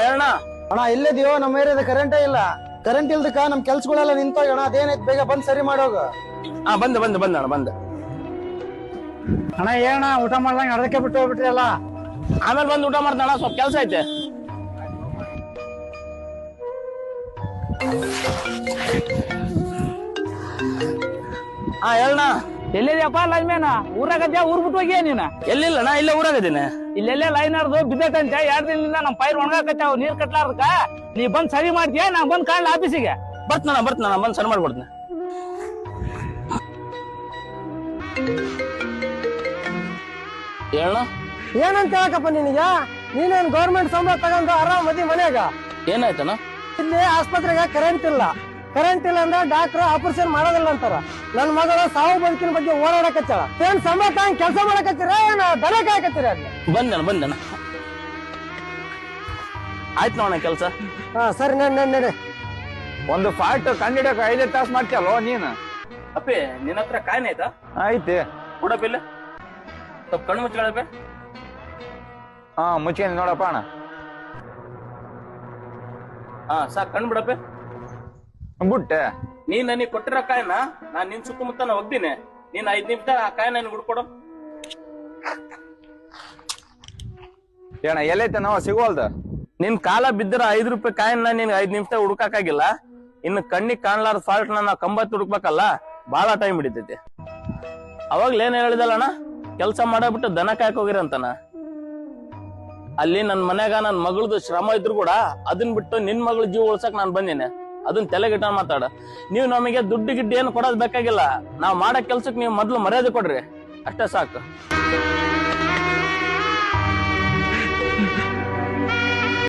ಹೇಳಣ್ಣ. ಅಣ್ಣ ಇಲ್ಲಿದೀವೋ ನಮ್ಮ ಏರಿಯಾದ ಕರೆಂಟೇ ಇಲ್ಲ. ಕರೆಂಟ್ ಇಲ್ದಕ್ಕ ನಮ್ ಕೆಲ್ಸಗಳೆಲ್ಲ ನಿಂತೋಗಣ. ಅದೇನೈತ್ ಬೇಗ ಬಂದ್ ಸರಿ ಮಾಡೋಗ. ಬಂದೆ ಅಣ್ಣ ಬಂದೆ. ಅಣ್ಣ ಏನಣ್ಣ ಊಟ ಮಾಡ್ದಂಗ ಅರ್ಧಕ್ಕೆ ಬಿಟ್ಟು ಹೋಗ್ಬಿಟ್ರಿ ಅಲ್ಲ. ಆಮೇಲೆ ಬಂದು ಊಟ ಮಾಡ್ತಾಣ, ಸ್ವಲ್ಪ ಕೆಲ್ಸ ಐತೆ. ಹೇಳಣ್ಣ. ಎಲ್ಲಿದ್ಯಪ್ಪ ಲೈನ್ಮ್ಯಾನ? ಊರಾಗದ್ಯಾ? ಊರ್ ಬಿಟ್ಟು ಹೋಗಿಯ ನೀನ? ಎಲ್ಲಿಲ್ಲಣ್ಣ, ಇಲ್ಲೇ ಊರಾಗದೀನಿ. ಇಲ್ಲೆಲ್ಲೇ ಲೈನ್ ಹರ್ದು ಬಿದ್ದೈತಂತೆ. 2 ದಿನದಿಂದ ನಮ್ ಪೈರ್ ಒಣಗಾಕತ್ತಾವ ನೀರ್ ಕಟ್ಲಾರ್ದಕ್ಕ. ನೀ ಬಂದ್ ಸರಿ ಮಾಡ್ತೀಯ, ನಾ ಬಂದ್ ಕಾಣ್ಲ ಆಫೀಸಿಗೆ. ಬರ್ತಣ್ಣ ಬಂದ್ ಸರಿ ಮಾಡ್ಕೊಡ್ತೀನಿ. ಹೇಳಣ್ಣ. ಏನಂತ ಹೇಳಕಪ್ಪ ನಿನಗ? ನೀನೇನ್ ಗೌರ್ಮೆಂಟ್ ಸಂಬಳ ತಗೊಂಡು ಆರಾಮ್ ಮದಿ ಮನ್ಯಾಗ. ಏನಾಯ್ತಣ್ಣ? ಇಲ್ಲಿ ಆಸ್ಪತ್ರೆಗೆ ಕರೆಂಟ್ ಇಲ್ಲ. ಕರೆಂಟ್ ಇಲ್ಲ ಅಂದ್ರೆ ಡಾಕ್ಟರ್ ಆಪರೇಷನ್ ಮಾಡೋದಿಲ್ಲ ಅಂತಾರ. ನನ್ ಮಗಳು ಸಾವು ಬದುಕಿನ ಬಗ್ಗೆ ಓಡಾಡಕತ್ತಾಳ. ಏನ್ ಸಂಬಳ ತಗೊಂಡ್ ಕೆಲಸ ಮಾಡಕತ್ತೀರ, ಏನ್ ದನ ಕಾಯಕತ್ತೀರ? ಬಂದಣ್ಣ. ಆಯ್ತು ನೋಡಣ್ಣ ಕೆಲ್ಸ. ಸರಿ ನಡಿ. ಒಂದು ಫಾಲ್ಟ್ ಕಂಡಿಡಕ 5 ತಾಸು ಮಾಡ್ತೀಯಲ್ಲೋ ನೀನು. ಅಪ್ಪಿ ನಿನ್ನ ಹತ್ರ ಕಾಯಿನ್ ಆಯ್ತಾ? ಐತಿ. ಕೊಡಪ್ಪ ಇಲ್ಲ, ಸ್ವಲ್ಪ ಕಣ್ಣು ಮುಚ್ಕೊಳ್ಳಪ್ಪ. ಮುಚ್ಕೊಂಡ್ ನೋಡಪ್ಪ ಅಣ್ಣ. ಸಾಕ್ ಕಣ್ಣು ಬಿಡಪ್ಪ. ಬಿಟ್ಟೆ ನೀನ್ ನನಗೆ ಕೊಟ್ಟಿರೋ ಕಾಯಿನ ನಾನ್ ನಿನ್ ಸುತ್ತಮುತ್ತ ಹೋಗ್ತೀನಿ. ನೀನ್ 5 ನಿಮಿಷ ಆ ಕಾಯಿನ ನನ್ಗೆ ಹುಡ್ಕೊಡು. ಏನ ಎಲ್ಲೈತೆ ನಾವು ಸಿಗೋಲ್ದ. ನಿನ್ ಕಾಲ ಬಿದ್ದಿರ 5 ರೂಪಾಯಿ ಕಾಯಿನ ನಿನ್ 5 ನಿಮಿಷ ಹುಡುಕಾಗಿಲ್ಲ. ಇನ್ನು ಕಣ್ಣಿಗೆ ಕಾಣ್ಲಾರ ಫಾಲ್ಟ್ ನಾವು 90 ಹುಡುಕ್ಬೇಕಲ್ಲ, ಬಹಳ ಟೈಮ್ ಹಿಡಿತೈತಿ. ಅವಾಗ್ಲ ಏನ್ ಹೇಳಿದಲ್ಲಣ್ಣ, ಕೆಲ್ಸ ಮಾಡಬಿಟ್ಟು ದನ ಕಾಯಕ್ ಹೋಗಿರಂತಾನ. ಅಲ್ಲಿ ನನ್ ಮನ್ಯಾಗ ನನ್ ಮಗಳದು ಶ್ರಮ ಇದ್ರು ಕೂಡ ಅದನ್ ಬಿಟ್ಟು ನಿನ್ ಮಗಳ ಜೀವ ಉಳ್ಸಕ್ ನಾನ್ ಬಂದಿನಿ. ಅದನ್ನ ತಲೆಗಿಟ್ಟ ಮಾತಾಡ. ನೀವು ನಮಗೆ ದುಡ್ಡು ಗಿಡ್ಡು ಏನು ಕೊಡೋದ್ ಬೇಕಾಗಿಲ್ಲ. ನಾವ್ ಮಾಡೋ ಕೆಲ್ಸಕ್ ನೀವು ಮೊದ್ಲು ಮರ್ಯಾದೆ ಕೊಡ್ರಿ, ಅಷ್ಟೇ ಸಾಕು.